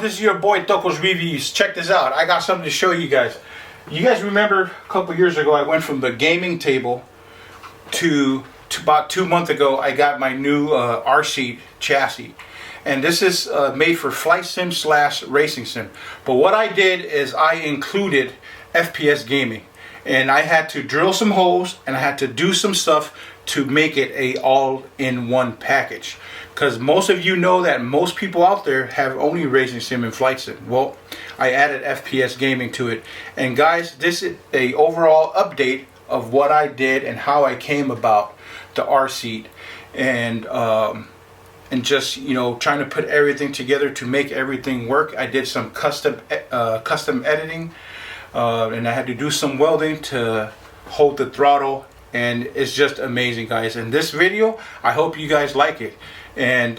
This is your boy Toko's Reviews. Check this out. I got something to show you guys. You guys remember a couple years ago I went from the gaming table to about 2 months ago I got my new rseat chassis. And this is made for flight sim / racing sim. But what I did is I included FPS Gaming. And I had to drill some holes and I had to do some stuff to make it a all-in-one package. Because most of you know that most people out there have only racing sim and flight sim. Well, I added FPS Gaming to it. And guys, this is a overall update of what I did and how I came about the rseat. And just, you know, trying to put everything together to make everything work. I did some custom editing. And I had to do some welding to hold the throttle, and it's just amazing, guys. And this video, I hope you guys like it. And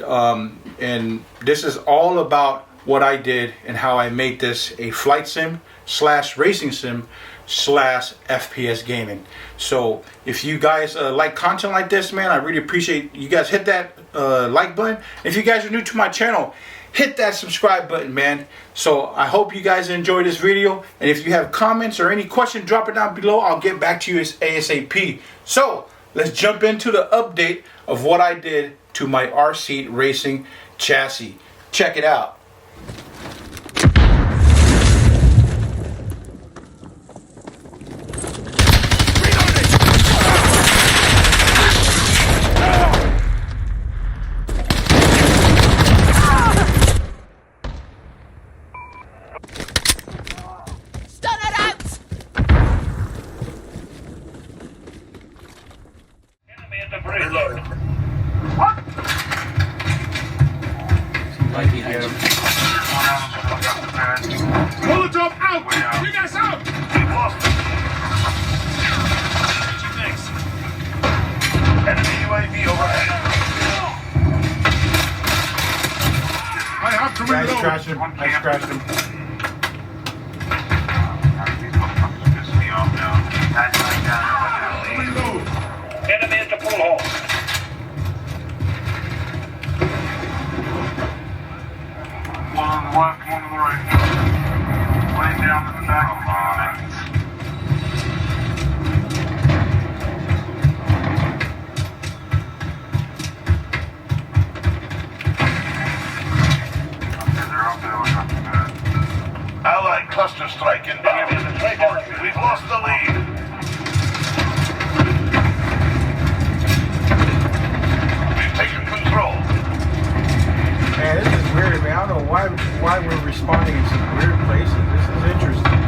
this is all about what I did and how I made this a flight sim / racing sim / FPS gaming. So if you guys like content like this, man, I really appreciate you guys hit that like button. If you guys are new to my channel, hit that subscribe button, man. So I hope you guys enjoyed this video, and if you have comments or any questions, drop it down below. I'll get back to you ASAP. So let's jump into the update of what I did to my rseat racing chassis. Check it out. Molotov out! Bring us out! We've lost him. Thanks. Enemy UAV overhead. I have to reload. I scratched him. I scratched him. Reload. Enemy at the pull hole. One on the left, one on the right. Laying down in the back of the unit. Okay, they're out there. We're not too bad. Allied cluster strike inbound. We've lost the lead. We've taken control. Man, this is weird, man. I don't know why we're responding in some weird places. This is interesting.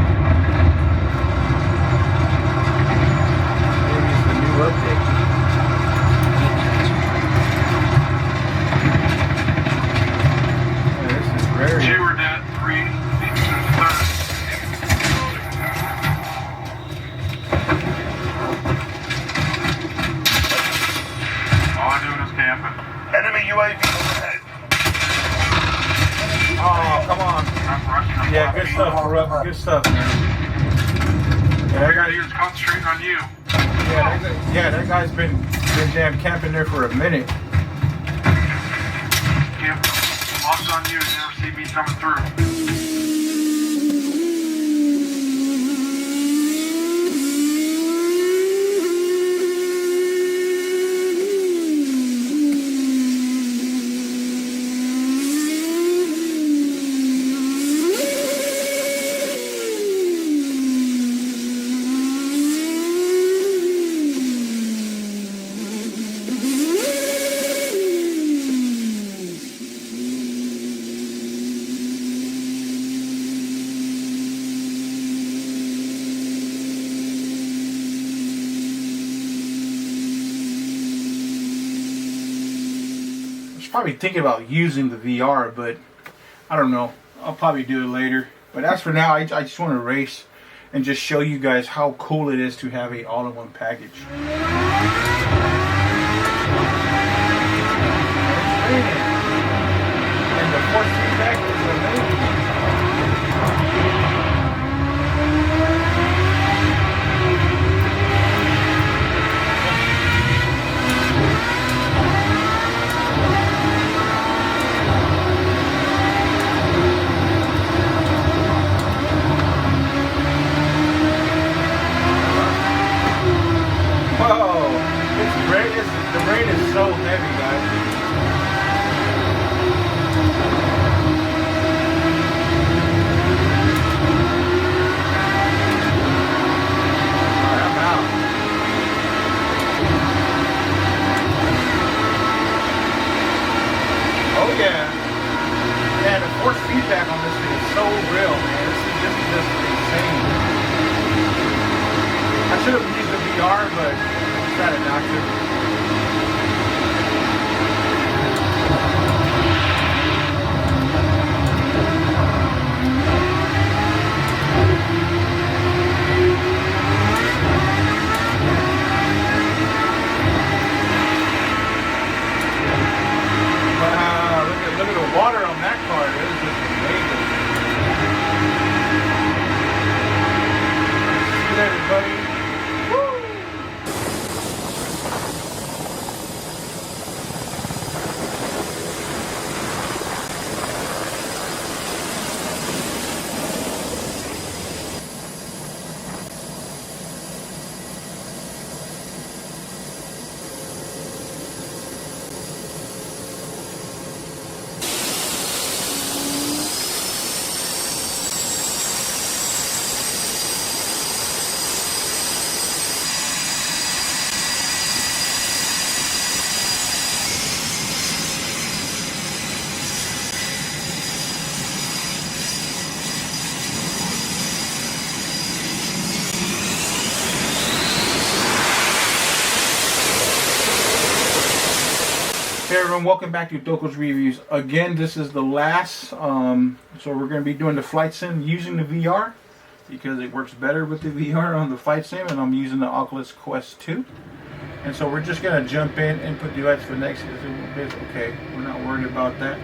Maybe it's the new update. Yeah, this is very... Two are dead, 3 beats to the third. All I'm doing is camping. Enemy UAV overhead. Oh, come on. Yeah, good stuff, bro. Good stuff, man. Yeah, that He's concentrating on you. that guy's been damn camping there for a minute. Camp. Lost on you. Never see me coming through. Probably thinking about using the VR, but I don't know. I'll probably do it later. But as for now, I just want to race and just show you guys how cool it is to have a all-in-one package. And the force feedback is amazing. force feedback on this thing is so real, man. This is just insane. I should have used the VR, but I decided not to. Look at the water on that car. It was just amazing. See that, everybody? Hey everyone, welcome back to Doko's Reviews. Again, this is the last, so we're going to be doing the flight sim using the VR because it works better with the VR on the flight sim, and I'm using the Oculus Quest 2. And so we're just going to jump in, input device for next. Okay, we're not worried about that.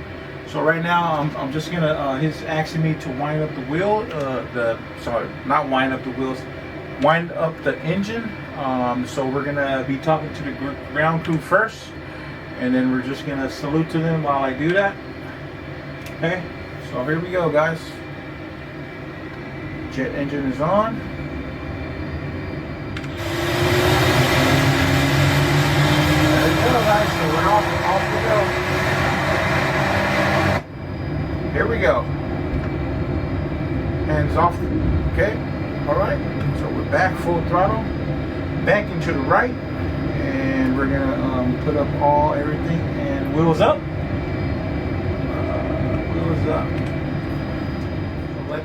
So right now, I'm just going to, he's asking me to wind up the wheel, not wind up the wheels, wind up the engine. So we're going to be talking to the ground crew first. And then we're just gonna salute to them while I do that. Okay, so here we go, guys. Jet engine is on. There we go, guys. So we're off we go. Here we go. Hands off. Okay, all right. So we're back full throttle. Banking to the right. And we're gonna put up everything and wheels up. Wheels up.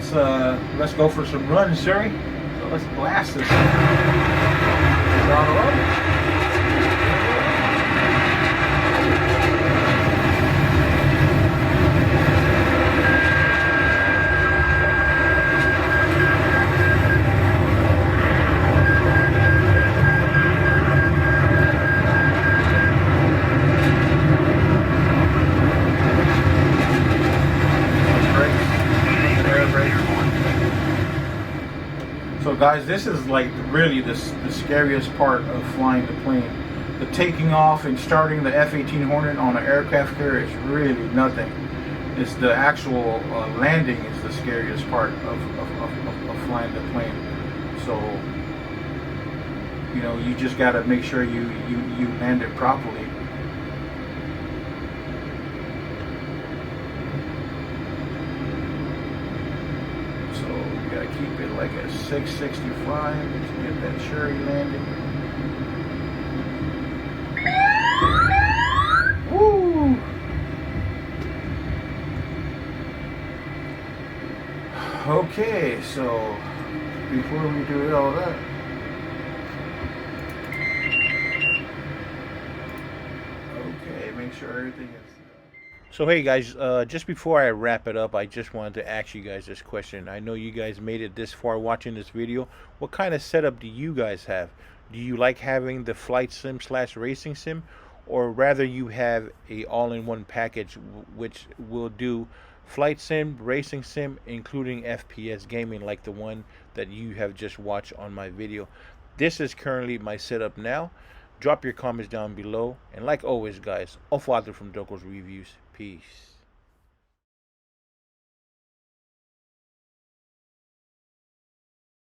So let's go for some runs, Siri. So let's blast this. Throttle up. So guys, this is like really the scariest part of flying the plane. The taking off and starting the F-18 Hornet on an aircraft carrier is really nothing. It's the actual landing is the scariest part of flying the plane. So, you know, you just got to make sure you land it properly. Keep it like a 665 to get that Sherry landing. Woo! Okay, so before we do all that, okay, make sure everything is. So hey guys, just before I wrap it up, I just wanted to ask you guys this question. I know you guys made it this far watching this video. What kind of setup do you guys have? Do you like having the flight sim / racing sim, or rather you have a all-in-one package which will do flight sim, racing sim, including FPS Gaming like the one that you have just watched on my video? This is currently my setup now. Drop your comments down below, and like always guys, I'll father from Doko's Reviews. Peace.